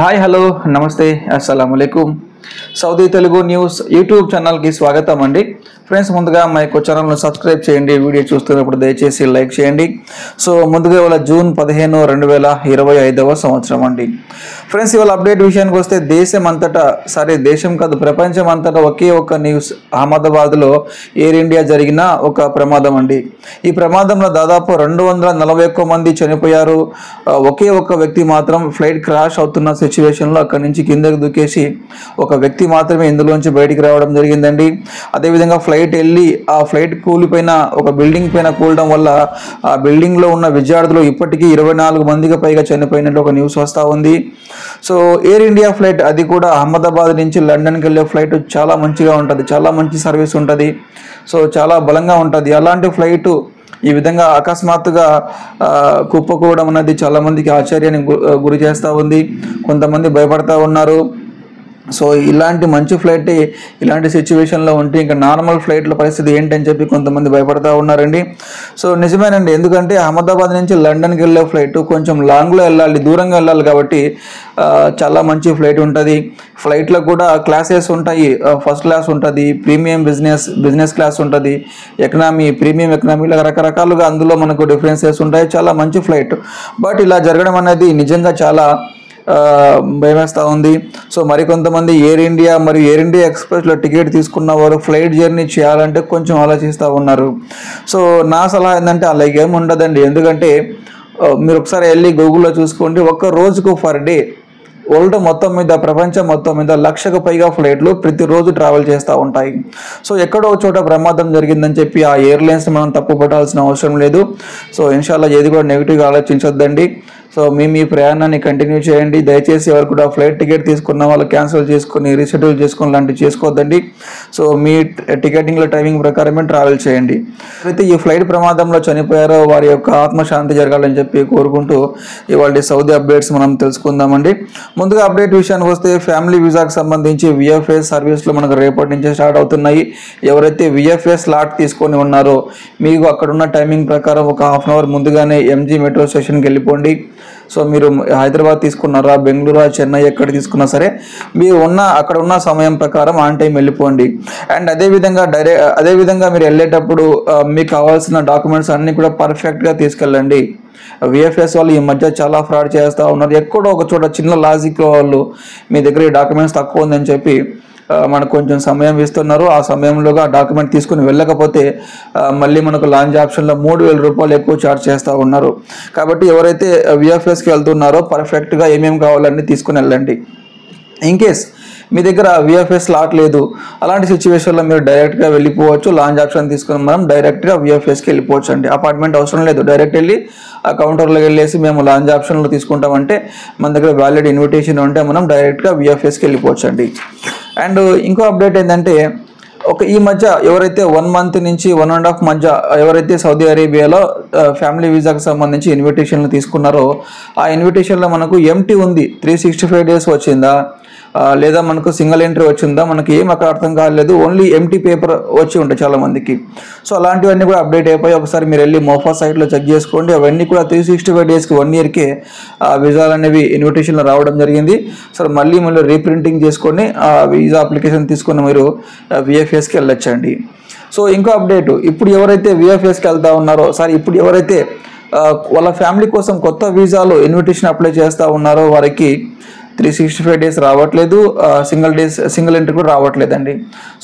Hi hello నమస్తే అస్సలాము అలైకుం Saudi Telugu news YouTube ఛానల్కి స్వాగతం అండి. ఫ్రెండ్స్, ముందుగా మా యొక్క ఛానల్ను సబ్స్క్రైబ్ చేయండి. వీడియో చూస్తున్నప్పుడు దయచేసి లైక్ చేయండి. సో ముందుగా ఇవాళ జూన్ 15, 2025 సంవత్సరం అండి. ఫ్రెండ్స్, ఇవాళ అప్డేట్ విషయానికి వస్తే దేశం కాదు ప్రపంచం అంతటా ఒకే ఒక న్యూస్. అహ్మదాబాద్లో ఎయిర్ ఇండియా జరిగిన ఒక ప్రమాదం అండి. ఈ ప్రమాదంలో దాదాపు 241 మంది చనిపోయారు. ఒకే ఒక వ్యక్తి మాత్రం ఫ్లైట్ క్రాష్ అవుతున్న సిచ్యువేషన్లో అక్కడి నుంచి కిందకు దూకేసి ఒక వ్యక్తి మాత్రమే ఇందులోంచి బయటికి రావడం జరిగిందండి. అదేవిధంగా ఫ్లైట్ వెళ్ళి ఆ ఫ్లైట్ కూలిపోయిన ఒక బిల్డింగ్ పైన కూలడం వల్ల ఆ బిల్డింగ్లో ఉన్న విద్యార్థులు ఇప్పటికీ 24 మందికి పైగా చనిపోయినట్టు ఒక న్యూస్ వస్తూ ఉంది. సో ఎయిర్ ఇండియా ఫ్లైట్, అది కూడా అహ్మదాబాద్ నుంచి లండన్కి వెళ్ళే ఫ్లైట్ చాలా మంచిగా ఉంటుంది, చాలా మంచి సర్వీస్ ఉంటుంది, సో చాలా బలంగా ఉంటుంది. అలాంటి ఫ్లైట్ ఈ విధంగా అకస్మాత్తుగా కుప్పకూడడం అనేది చాలామందికి ఆశ్చర్యానికి గురి చేస్తూ ఉంది. కొంతమంది భయపడతా ఉన్నారు. సో ఇలాంటి మంచి ఫ్లైట్ ఇలాంటి సిచ్యువేషన్లో ఉంటే ఇంకా నార్మల్ ఫ్లైట్ల పరిస్థితి ఏంటని చెప్పి కొంతమంది భయపడతా ఉన్నారండి. సో నిజమేనండి, ఎందుకంటే అహ్మదాబాద్ నుంచి లండన్కి వెళ్ళే ఫ్లైట్ కొంచెం లాంగ్లో వెళ్ళాలి, దూరంగా వెళ్ళాలి కాబట్టి చాలా మంచి ఫ్లైట్ ఉంటుంది. ఫ్లైట్లో కూడా క్లాసెస్ ఉంటాయి. ఫస్ట్ క్లాస్ ఉంటుంది, ప్రీమియం బిజినెస్ క్లాస్ ఉంటుంది, ఎకనామీ, ప్రీమియం ఎకనామీ, ఇలా రకరకాలుగా అందులో మనకు డిఫరెన్సెస్ ఉంటాయి. చాలా మంచి ఫ్లైట్. బట్ ఇలా జరగడం అనేది నిజంగా చాలా భయమేస్తూ ఉంది. సో మరికొంతమంది ఎయిర్ ఇండియా మరియు ఎయిర్ ఇండియా ఎక్స్ప్రెస్లో టికెట్ తీసుకున్న వారు ఫ్లైట్ జర్నీ చేయాలంటే కొంచెం ఆలోచిస్తూ ఉన్నారు. సో నా సలహా ఏంటంటే అలాగే ఏమి ఉండదండి. ఎందుకంటే మీరు ఒకసారి వెళ్ళి గూగుల్లో చూసుకోండి, ఒక్క రోజుకు పర్ డే వరల్డ్ మొత్తం మీద, ప్రపంచం మొత్తం మీద 1,00,000కు పైగా ఫ్లైట్లు ప్రతిరోజు ట్రావెల్ చేస్తూ ఉంటాయి. సో ఎక్కడో చోట ప్రమాదం జరిగిందని చెప్పి ఆ ఎయిర్లైన్స్ మనం తప్పు పట్టాల్సిన అవసరం లేదు. సో ఇన్షాల్లా ఏది కూడా నెగిటివ్గా ఆలోచించొద్దండి. సో మీ ప్రయాణాన్ని కంటిన్యూ చేయండి. దయచేసి ఎవరు కూడా ఫ్లైట్ టికెట్ తీసుకున్న వాళ్ళు క్యాన్సిల్ చేసుకుని, రీషెడ్యూల్ చేసుకుని లాంటివి చేసుకోవద్దండి. సో మీ టికెటింగ్లో టైమింగ్ ప్రకారమే ట్రావెల్ చేయండి. అయితే ఈ ఫ్లైట్ ప్రమాదంలో చనిపోయారో వారి యొక్క ఆత్మశాంతి జరగాలని చెప్పి కోరుకుంటూ ఇవాళ సౌదీ అప్డేట్స్ మనం తెలుసుకుందామండి. ముందుగా అప్డేట్ విషయానికి వస్తే ఫ్యామిలీ వీసాకు సంబంధించి విఎఫ్ఎస్ సర్వీస్లో మనకు రేపటి నుంచే స్టార్ట్ అవుతున్నాయి. ఎవరైతే విఎఫ్ఎస్ స్లాట్ తీసుకొని ఉన్నారో మీకు అక్కడున్న టైమింగ్ ప్రకారం ఒక హాఫ్ అన్ అవర్ ముందుగానే ఎంజీ మెట్రో స్టేషన్కి వెళ్ళిపోండి. సో మీరు హైదరాబాద్ తీసుకున్నారా, బెంగళూరు, చెన్నై ఎక్కడ తీసుకున్నా సరే మీరు అక్కడ ఉన్న సమయం ప్రకారం ఆన్ టైం వెళ్ళిపోండి. అండ్ అదేవిధంగా మీరు వెళ్ళేటప్పుడు మీకు కావాల్సిన డాక్యుమెంట్స్ అన్నీ కూడా పర్ఫెక్ట్గా తీసుకెళ్ళండి. విఎఫ్ఎస్ వాళ్ళు ఈ మధ్య చాలా ఫ్రాడ్ చేస్తూ ఉన్నారు. ఎక్కడో ఒక చోట చిన్న లాజిక్ వాళ్ళు మీ దగ్గర ఈ డాక్యుమెంట్స్ తక్కువ ఉందని చెప్పి మనకు కొంచెం సమయం ఇస్తున్నారు. ఆ సమయంలోగా డాక్యుమెంట్ తీసుకుని వెళ్ళకపోతే మళ్ళీ మనకు లాంచ్ ఆప్షన్లో 3,000 రూపాయలు ఎక్కువ ఛార్జ్ చేస్తూ ఉన్నారు. కాబట్టి ఎవరైతే విఎఫ్ఎస్కి వెళ్తున్నారో పర్ఫెక్ట్గా ఏమేమి కావాలన్నీ తీసుకుని వెళ్ళండి. ఇన్ కేస్ మీ దగ్గర విఎఫ్ఎస్ స్లాట్ లేదు, అలాంటి సిచ్యువేషన్లో మీరు డైరెక్ట్గా వెళ్ళిపోవచ్చు. లాంచ్ ఆప్షన్ తీసుకుని మనం డైరెక్ట్గా విఎఫ్ఎస్కి వెళ్ళిపోవచ్చు అండి. అపార్ట్మెంట్ అవసరం లేదు, డైరెక్ట్ వెళ్ళి ఆ కౌంటర్లోకి వెళ్ళేసి మేము లాంచ్ ఆప్షన్లో తీసుకుంటామంటే మన దగ్గర వ్యాలిడ్ ఇన్విటేషన్ ఉంటే మనం డైరెక్ట్గా విఎఫ్ఎస్కి వెళ్ళిపోవచ్చు అండి. అండ్ ఇంకో అప్డేట్ ఏంటంటే ఈ మధ్య ఎవరైతే 1 మంత్ నుంచి 1.5 మధ్య ఎవరైతే సౌదీ అరేబియాలో ఫ్యామిలీ వీసాకు సంబంధించి ఇన్విటేషన్లు తీసుకున్నారో ఆ ఇన్విటేషన్లో మనకు ఎంటీ ఉంది, 365 డేస్ వచ్చిందా లేదా మనకు సింగిల్ ఎంట్రీ వచ్చిందా మనకి ఏం అక్కడ అర్థం కాలేదు. ఓన్లీ ఎంటీ పేపర్ వచ్చి ఉంటాయి చాలా మందికి. సో అలాంటివన్నీ కూడా అప్డేట్ అయిపోయి ఒకసారి మీరు వెళ్ళి మోఫా సైట్లో చెక్ చేసుకోండి. అవన్నీ కూడా 365 డేస్కి 1 ఇయర్కే వీసాలు అనేవి ఇన్విటేషన్లో రావడం జరిగింది. సో మళ్ళీ రీప్రింటింగ్ చేసుకొని వీసా అప్లికేషన్ తీసుకొని మీరు విఎఫ్ఎస్కి వెళ్ళొచ్చండి. సో ఇంకో అప్డేట్, ఇప్పుడు ఎవరైతే విఎఫ్ఎస్కి వెళ్తా ఉన్నారో ఇప్పుడు ఎవరైతే వాళ్ళ ఫ్యామిలీ కోసం కొత్త వీసాలు ఇన్విటేషన్ అప్లై చేస్తూ ఉన్నారో వారికి 365 డేస్ రావట్లేదు, సింగిల్ ఎంట్రీ కూడా రావట్లేదండి.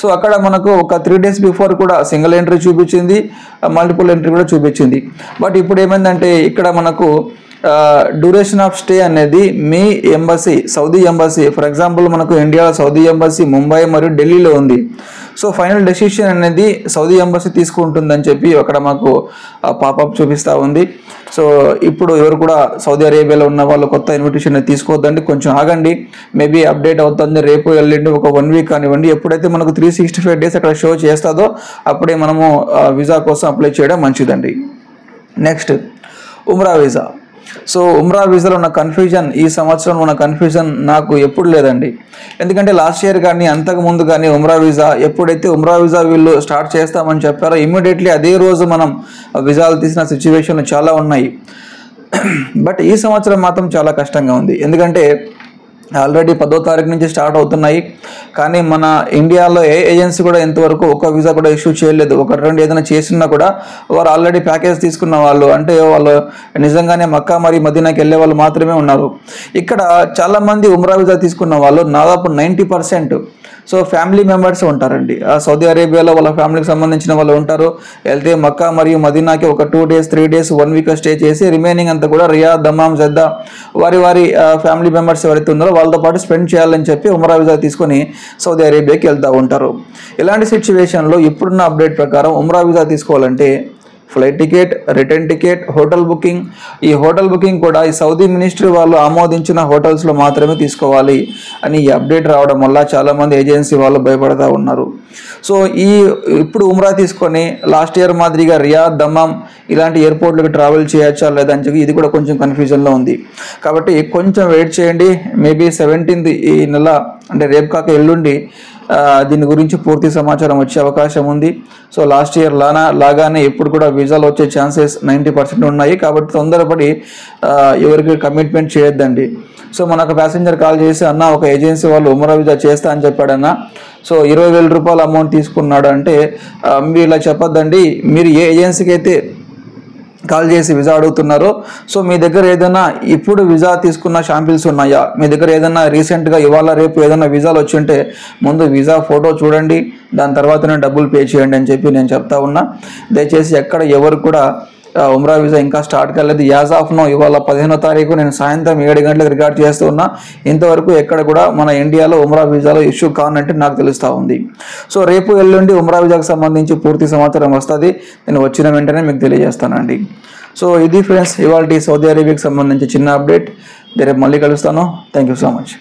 సో అక్కడ మనకు ఒక 3 డేస్ బిఫోర్ కూడా సింగిల్ ఎంట్రీ చూపించింది, మల్టిపుల్ ఎంట్రీ కూడా చూపించింది. బట్ ఇప్పుడు ఏమైందంటే ఇక్కడ మనకు డ్యూరేషన్ ఆఫ్ స్టే అనేది మీ embassy, Saudi embassy, for example మనకు ఇండియాలో సౌదీ ఎంబసీ ముంబై మరియు ఢిల్లీలో ఉంది. సో ఫైనల్ డెసిషన్ అనేది సౌదీ ఎంబసీ తీసుకుంటుందని చెప్పి అక్కడ మాకు పాపప్ చూపిస్తూ ఉంది. సో ఇప్పుడు ఎవరు కూడా సౌదీ అరేబియాలో ఉన్న వాళ్ళు కొత్త ఇన్విటేషన్ తీసుకోవద్దండి, కొంచెం ఆగండి. మేబీ అప్డేట్ అవుతుంది, రేపు వెళ్ళండి, ఒక 1 వీక్ కానివ్వండి. ఎప్పుడైతే మనకు 365 డేస్ అక్కడ షో చేస్తుందో అప్పుడే మనము వీసా కోసం అప్లై చేయడం మంచిదండి. నెక్స్ట్ ఉమ్రా వీసా. సో ఉమ్రా వీసాలో ఉన్న కన్ఫ్యూజన్, ఈ సంవత్సరం ఉన్న కన్ఫ్యూజన్ నాకు ఎప్పుడు లేదండి. ఎందుకంటే లాస్ట్ ఇయర్ కానీ అంతకు ముందు కానీ ఉమ్రా వీసా ఎప్పుడైతే ఉమ్రా వీసా వీళ్ళు స్టార్ట్ చేస్తామని చెప్పారో ఇమ్మీడియట్లీ అదే రోజు మనం వీసాలు తీసిన సిచ్యువేషన్లు చాలా ఉన్నాయి. బట్ ఈ సంవత్సరం మాత్రం చాలా కష్టంగా ఉంది. ఎందుకంటే ఆల్రెడీ 10వ తారీఖు నుంచి స్టార్ట్ అవుతున్నాయి, కానీ మన ఇండియాలో ఏ ఏజెన్సీ కూడా ఇంతవరకు ఒక వీసా కూడా ఇష్యూ చేయలేదు. ఒకటి రెండు ఏదైనా చేసినా కూడా వారు ఆల్రెడీ ప్యాకేజ్ తీసుకున్న వాళ్ళు, అంటే వాళ్ళు నిజంగానే మక్కా మరియు మదీనాకి వెళ్ళే వాళ్ళు మాత్రమే ఉన్నారు. ఇక్కడ చాలామంది ఉమ్రా వీసా తీసుకున్న వాళ్ళు దాదాపు 90% సో ఫ్యామిలీ మెంబర్స్ ఉంటారండి. సౌదీ అరేబియాలో వాళ్ళ ఫ్యామిలీకి సంబంధించిన వాళ్ళు ఉంటారు. వెళ్తే మక్కా మరియు మదీనాకి ఒక 2 days 3 days 1 week స్టే చేసి రిమైనింగ్ అంతా కూడా రియాద్, దమ్మాం, జద్దా వారి ఫ్యామిలీ మెంబర్స్ ఎవరైతే ఉన్నారో వాళ్ళతో పాటు స్పెండ్ చేయాలని చెప్పి ఉమ్రా వీసా తీసుకొని సౌదీ అరేబియాకి వెళ్తూ ఉంటారు. ఇలాంటి సిచ్యువేషన్లో ఇప్పుడున్న అప్డేట్ ప్రకారం ఉమ్రా వీసా తీసుకోవాలంటే flight ticket, return ticket, hotel booking, ఈ హోటల్ బుకింగ్ కూడా ఈ సౌదీ మినిస్ట్రీ వాళ్ళు ఆమోదించిన హోటల్స్లో మాత్రమే తీసుకోవాలి అని ఈ అప్డేట్ రావడం వల్ల చాలామంది ఏజెన్సీ వాళ్ళు భయపడతా ఉన్నారు. సో ఇప్పుడు ఉమ్రా తీసుకొని లాస్ట్ ఇయర్ మాదిరిగా రియాద్, దమ్మాం ఇలాంటి ఎయిర్పోర్ట్లకు ట్రావెల్ చేయొచ్చా లేదని చెప్పి ఇది కూడా కొంచెం కన్ఫ్యూజన్లో ఉంది. కాబట్టి కొంచెం వెయిట్ చేయండి. మేబీ 17th ఈ నెల, అంటే రేపు కాక ఎల్లుండి దీని గురించి పూర్తి సమాచారం వచ్చే అవకాశం ఉంది. సో లాస్ట్ ఇయర్ లాగానే ఇప్పుడు కూడా వీసాలు వచ్చే ఛాన్సెస్ 90% ఉన్నాయి. కాబట్టి తొందరపడి ఎవరికి కమిట్మెంట్ చేయొద్దండి. సో మనకు ప్యాసింజర్ కాల్ చేసి, అన్న ఒక ఏజెన్సీ వాళ్ళు ఉమ్రా వీసా చేస్తా అని చెప్పాడన్న, సో 20,000 రూపాయలు అమౌంట్ తీసుకున్నాడు అంటే మీరు ఇలా చెప్పొద్దండి. మీరు ఏ ఏజెన్సీకి అయితే కాల్ చేసి వీసా అడుగుతున్నారో, సో మీ దగ్గర ఏదైనా ఇప్పుడు వీసా తీసుకున్న షాంపిల్స్ ఉన్నాయా, మీ దగ్గర ఏదైనా రీసెంట్గా ఇవాళ రేపు ఏదైనా వీసాలు వచ్చి ఉంటే ముందు వీసా ఫోటో చూడండి, దాని తర్వాతనే డబ్బులు పే చేయండి అని చెప్పి నేను చెప్తా ఉన్నా. దయచేసి ఎక్కడ ఎవరు కూడా ఉమ్రా వీసా ఇంకా స్టార్ట్ కాలేదు. యాజ్ ఆఫ్ నో ఇవాళ 15వ తారీఖు నేను సాయంత్రం 7 గంటలకు రికార్డ్ చేస్తూ ఉన్నా. ఇంతవరకు ఎక్కడ కూడా మన ఇండియాలో ఉమ్రా వీసాలో ఇష్యూ కానంటే నాకు తెలుస్తూ ఉంది. సో రేపు ఎల్లుండి ఉమ్రా వీసాకు సంబంధించి పూర్తి సమాచారం వస్తుంది. నేను వచ్చిన వెంటనే మీకు తెలియజేస్తానండి. సో ఇది ఫ్రెండ్స్ ఇవాళ సౌదీ అరేబియాకి సంబంధించి చిన్న అప్డేట్. రేపు మళ్ళీ కలుస్తాను. Thank you so much.